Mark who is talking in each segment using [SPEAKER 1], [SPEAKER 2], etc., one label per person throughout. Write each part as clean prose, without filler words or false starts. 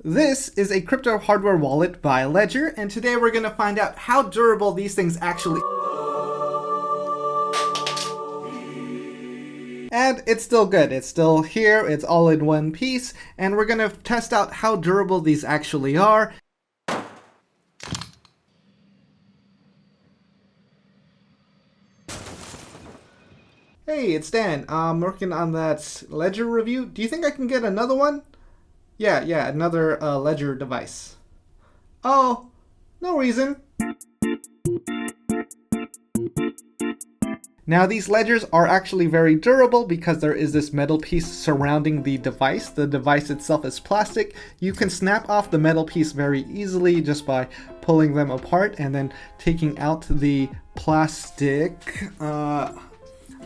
[SPEAKER 1] This is a crypto hardware wallet by Ledger, and today we're going to find out how durable these things actually are. And it's still good. It's still here. It's all in one piece, and we're going to test out how durable these actually are. Hey, it's Dan. I'm working on that Ledger review. Do you think I can get another one? Yeah, another Ledger device. Oh, no reason. Now these ledgers are actually very durable because there is this metal piece surrounding the device. The device itself is plastic. You can snap off the metal piece very easily just by pulling them apart and then taking out the plastic.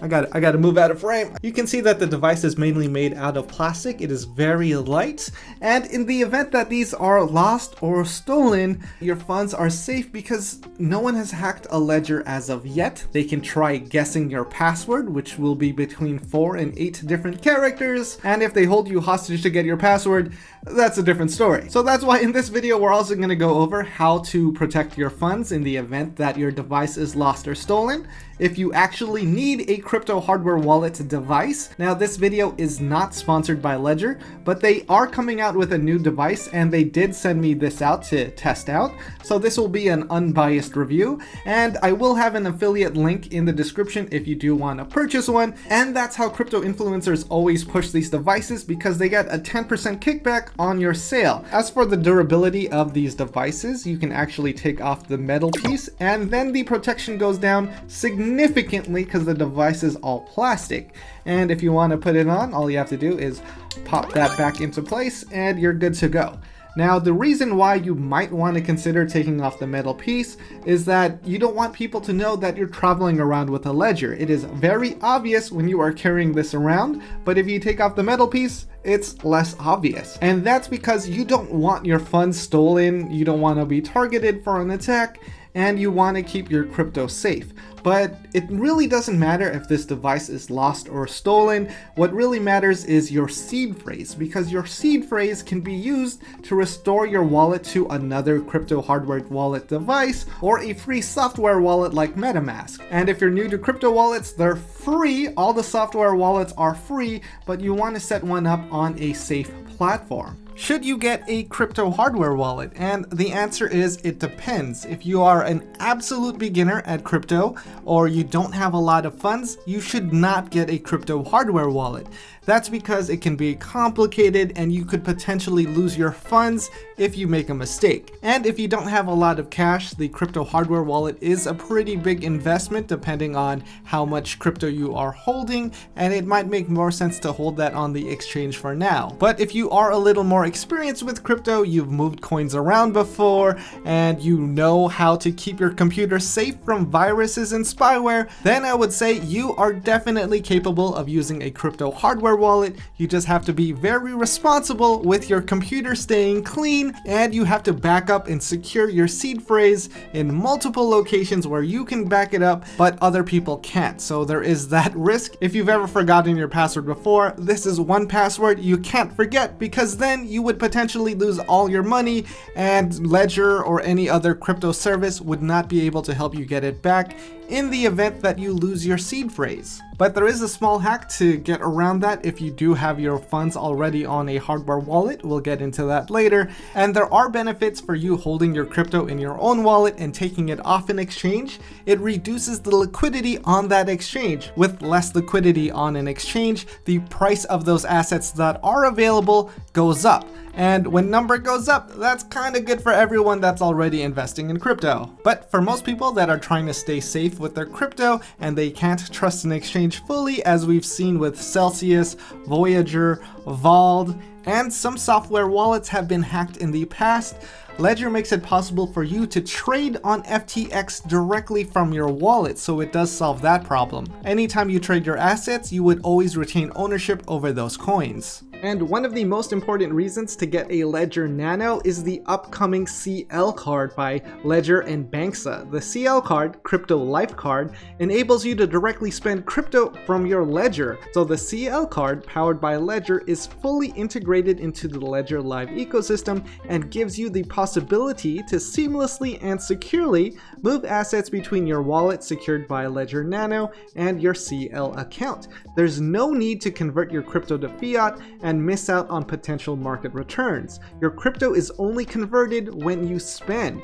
[SPEAKER 1] I got to move out of frame. You can see that the device is mainly made out of plastic. It is very light, and in the event that these are lost or stolen, your funds are safe because no one has hacked a ledger as of yet. They can try guessing your password, which will be between 4 and 8 different characters, and if they hold you hostage to get your password, that's a different story. So that's why in this video we're also going to go over how to protect your funds in the event that your device is lost or stolen. If you actually need a crypto hardware wallet device. Now this video is not sponsored by Ledger, but they are coming out with a new device and they did send me this out to test out. So this will be an unbiased review, and I will have an affiliate link in the description if you do want to purchase one. And that's how crypto influencers always push these devices, because they get a 10% kickback on your sale. As for the durability of these devices, you can actually take off the metal piece and then the protection goes down significantly because the device is all plastic. And if you want to put it on, all you have to do is pop that back into place and you're good to go. Now, the reason why you might want to consider taking off the metal piece is that you don't want people to know that you're traveling around with a ledger. It is very obvious when you are carrying this around, but if you take off the metal piece, it's less obvious. And that's because you don't want your funds stolen, you don't want to be targeted for an attack, and you want to keep your crypto safe. But it really doesn't matter if this device is lost or stolen. What really matters is your seed phrase, because your seed phrase can be used to restore your wallet to another crypto hardware wallet device or a free software wallet like MetaMask. And if you're new to crypto wallets, they're free. All the software wallets are free, but you want to set one up on a safe platform. Should you get a crypto hardware wallet? And the answer is it depends. If you are an absolute beginner at crypto or you don't have a lot of funds, you should not get a crypto hardware wallet. That's because it can be complicated and you could potentially lose your funds if you make a mistake. And if you don't have a lot of cash, the crypto hardware wallet is a pretty big investment depending on how much crypto you are holding, and it might make more sense to hold that on the exchange for now. But if you are a little more experienced with crypto, you've moved coins around before, and you know how to keep your computer safe from viruses and spyware, then I would say you are definitely capable of using a crypto hardware wallet. You just have to be very responsible with your computer staying clean, and you have to back up and secure your seed phrase in multiple locations where you can back it up but other people can't. So there is that risk. If you've ever forgotten your password before, this is one password you can't forget, because then you would potentially lose all your money and Ledger or any other crypto service would not be able to help you get it back in the event that you lose your seed phrase. But there is a small hack to get around that if you do have your funds already on a hardware wallet. We'll get into that later. And there are benefits for you holding your crypto in your own wallet and taking it off an exchange. It reduces the liquidity on that exchange. With less liquidity on an exchange, the price of those assets that are available goes up. And when number goes up, that's kind of good for everyone that's already investing in crypto. But for most people that are trying to stay safe with their crypto and they can't trust an exchange fully, as we've seen with Celsius, Voyager, Vault, and some software wallets have been hacked in the past, Ledger makes it possible for you to trade on FTX directly from your wallet, so it does solve that problem. Anytime you trade your assets, you would always retain ownership over those coins. And one of the most important reasons to get a Ledger Nano is the upcoming CL card by Ledger and Banksa. The CL card, Crypto Life Card, enables you to directly spend crypto from your Ledger. So the CL card, powered by Ledger, is fully integrated into the Ledger Live ecosystem and gives you the possibility to seamlessly and securely move assets between your wallet secured by Ledger Nano and your CL account. There's no need to convert your crypto to fiat and miss out on potential market returns. Your crypto is only converted when you spend.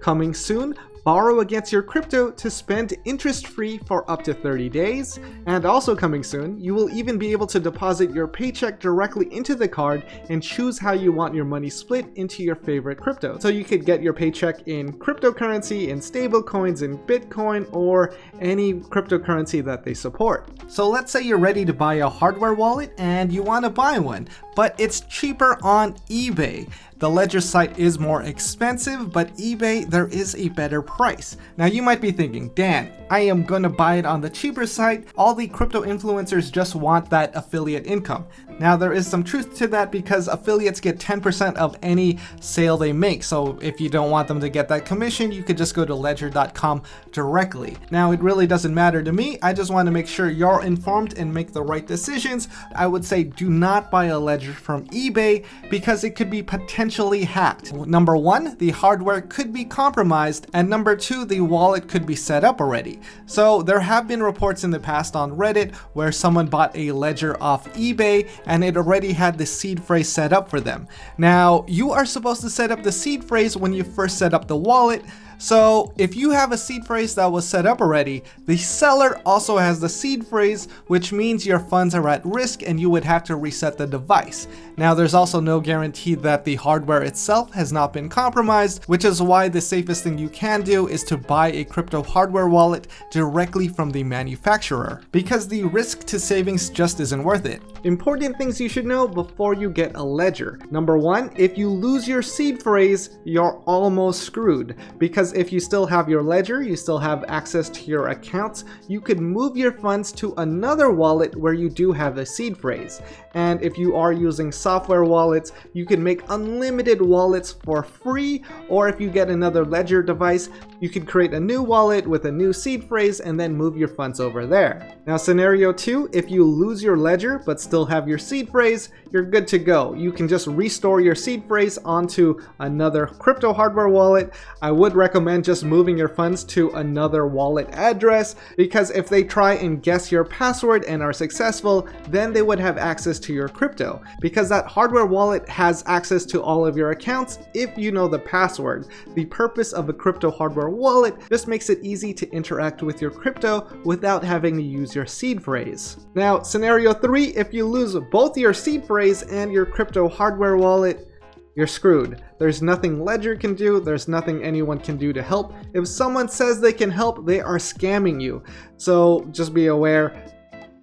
[SPEAKER 1] Coming soon, borrow against your crypto to spend interest-free for up to 30 days. And also coming soon, you will even be able to deposit your paycheck directly into the card and choose how you want your money split into your favorite crypto. So you could get your paycheck in cryptocurrency, in stable coins, in Bitcoin, or any cryptocurrency that they support. So let's say you're ready to buy a hardware wallet and you want to buy one, but it's cheaper on eBay. The Ledger site is more expensive, but eBay, there is a better price. Now you might be thinking, Dan, I am gonna buy it on the cheaper site. All the crypto influencers just want that affiliate income. Now there is some truth to that because affiliates get 10% of any sale they make. So if you don't want them to get that commission, you could just go to ledger.com directly. Now it really doesn't matter to me. I just want to make sure you're informed and make the right decisions. I would say do not buy a Ledger from eBay because it could be potentially hacked. Number one, the hardware could be compromised, and number two, the wallet could be set up already. So there have been reports in the past on Reddit where someone bought a Ledger off eBay and it already had the seed phrase set up for them. Now, you are supposed to set up the seed phrase when you first set up the wallet. So if you have a seed phrase that was set up already, the seller also has the seed phrase, which means your funds are at risk and you would have to reset the device. Now there's also no guarantee that the hardware itself has not been compromised, which is why the safest thing you can do is to buy a crypto hardware wallet directly from the manufacturer, because the risk to savings just isn't worth it. Important things you should know before you get a Ledger. Number one, if you lose your seed phrase, you're almost screwed, because if you still have your Ledger, you still have access to your accounts, you could move your funds to another wallet where you do have a seed phrase. And if you are using software wallets, you can make unlimited wallets for free, or if you get another Ledger device, you can create a new wallet with a new seed phrase and then move your funds over there. Now scenario 2, if you lose your Ledger but still have your seed phrase, you're good to go. You can just restore your seed phrase onto another crypto hardware wallet. I would recommend just moving your funds to another wallet address, because if they try and guess your password and are successful, then they would have access to your crypto, because that hardware wallet has access to all of your accounts if you know the password. The purpose of a crypto hardware wallet just makes it easy to interact with your crypto without having to use your seed phrase. Now scenario 3, if you lose both your seed phrase and your crypto hardware wallet, you're screwed. There's nothing Ledger can do, there's nothing anyone can do to help. If someone says they can help, they are scamming you. So just be aware,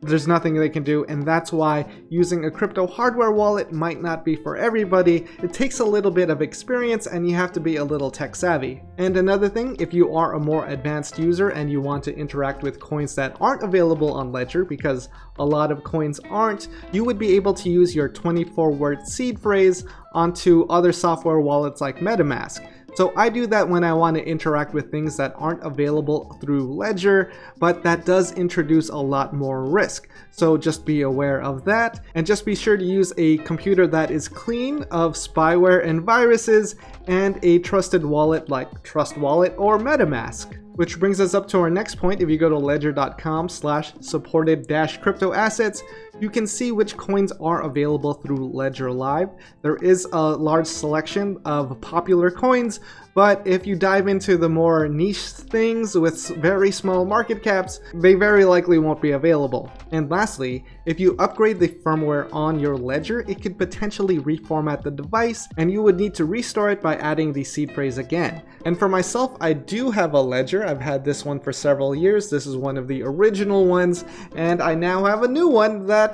[SPEAKER 1] there's nothing they can do, and that's why using a crypto hardware wallet might not be for everybody. It takes a little bit of experience and you have to be a little tech savvy. And another thing, if you are a more advanced user and you want to interact with coins that aren't available on Ledger, because a lot of coins aren't, you would be able to use your 24-word seed phrase onto other software wallets like MetaMask. So I do that when I want to interact with things that aren't available through Ledger, but that does introduce a lot more risk. So just be aware of that, and just be sure to use a computer that is clean of spyware and viruses, and a trusted wallet like Trust Wallet or MetaMask. Which brings us up to our next point. If you go to ledger.com/supported-crypto assets, you can see which coins are available through Ledger Live. There is a large selection of popular coins, but if you dive into the more niche things with very small market caps, they very likely won't be available. And lastly, if you upgrade the firmware on your Ledger, it could potentially reformat the device, and you would need to restore it by adding the seed phrase again. And for myself, I do have a Ledger. I've had this one for several years. This is one of the original ones, and I now have a new one that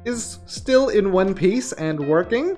[SPEAKER 1] is still in one piece and working,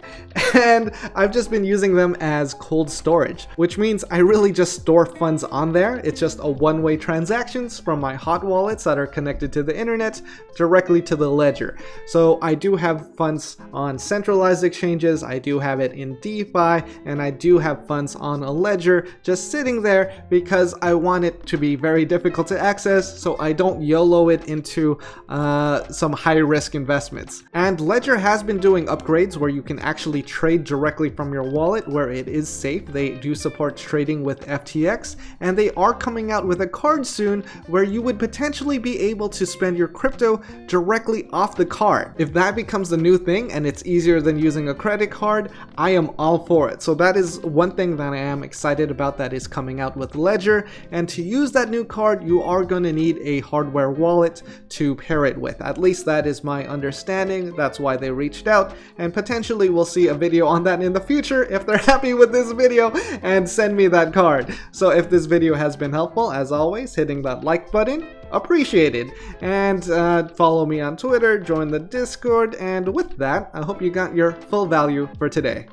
[SPEAKER 1] and I've just been using them as cold storage, which means I really just store funds on there. It's just a one-way transactions from my hot wallets that are connected to the internet directly to the ledger. So I do have funds on centralized exchanges, I do have it in DeFi, and I do have funds on a ledger just sitting there because I want it to be very difficult to access, so I don't YOLO it into some high-risk investments. And Ledger has been doing upgrades where you can actually trade directly from your wallet, where it is safe. They do support trading with FTX, and they are coming out with a card soon where you would potentially be able to spend your crypto directly off the card. If that becomes the new thing and it's easier than using a credit card, I am all for it. So that is one thing that I am excited about that is coming out with Ledger, and to use that new card you are going to need a hardware wallet to pair it with. At least that is my understanding. That's why they reached out, and potentially we'll see a video on that in the future if they're happy with this video and send me that card. So if this video has been helpful, as always, hitting that like button, appreciated, and follow me on Twitter, join the Discord, and with that, I hope you got your full value for today.